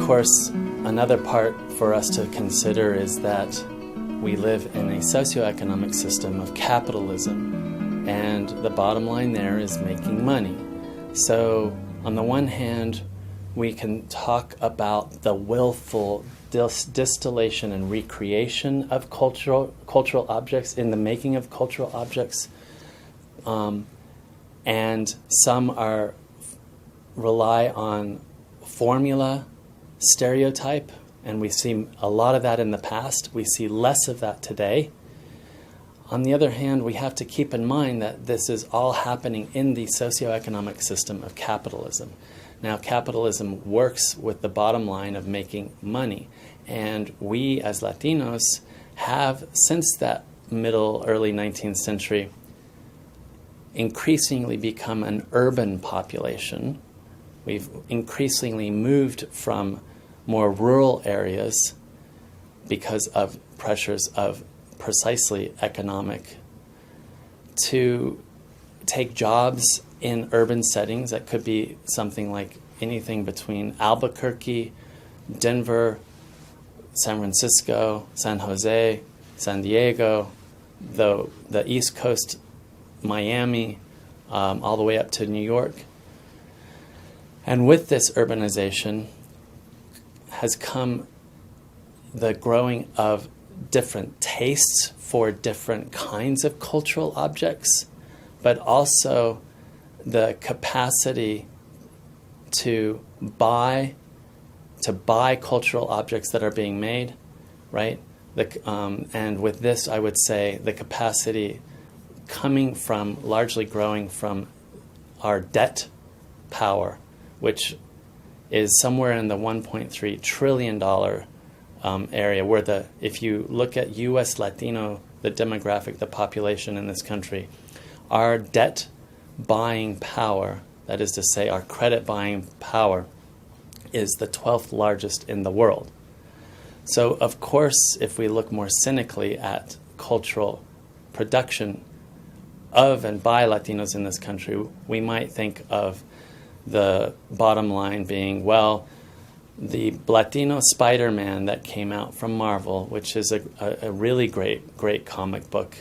course, another part for us to consider is that we live in a socioeconomic system of capitalism, and the bottom line there is making money. So, on the one hand, we can talk about the willful distillation and recreation of cultural objects, in the making of cultural objects, and some rely on formula, stereotype, and we've seen a lot of that in the past. We see less of that today. On the other hand, we have to keep in mind that this is all happening in the socioeconomic system of capitalism. Now, capitalism works with the bottom line of making money, and we as Latinos have, since that early 19th century, increasingly become an urban population. We've increasingly moved from more rural areas because of pressures of precisely economic to take jobs in urban settings. That could be something like anything between Albuquerque, Denver, San Francisco, San Jose, San Diego, the East Coast, Miami, all the way up to New York. And with this urbanization has come the growing of different tastes for different kinds of cultural objects, but also the capacity to buy cultural objects that are being made, right? And with this, I would say the capacity largely growing from our debt power, which is somewhere in the $1.3 trillion area, where if you look at U.S. Latino, the demographic, the population in this country, our debt buying power, that is to say our credit buying power, is the 12th largest in the world. So, of course, if we look more cynically at cultural production of and by Latinos in this country, we might think of the bottom line being, well, the Latino Spider-Man that came out from Marvel, which is a really great comic book.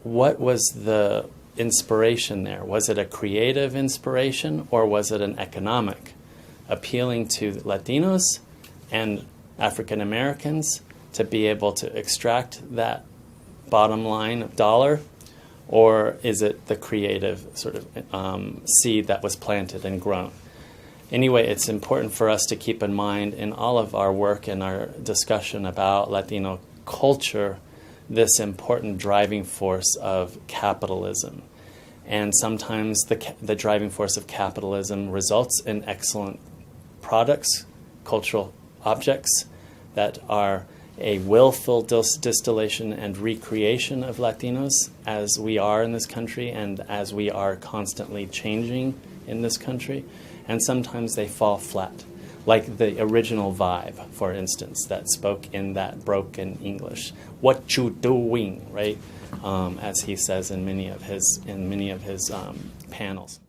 What was the inspiration there? Was it a creative inspiration, or was it an economic, appealing to Latinos and African Americans to be able to extract that bottom line of dollar? Or is it the creative sort of seed that was planted and grown? Anyway, it's important for us to keep in mind in all of our work and our discussion about Latino culture, this important driving force of capitalism. And sometimes the driving force of capitalism results in excellent products, cultural objects that are a willful distillation and recreation of Latinos, as we are in this country and as we are constantly changing in this country. And sometimes they fall flat, like the original Vibe, for instance, that spoke in that broken English. What you doing, right? As he says in many of his panels.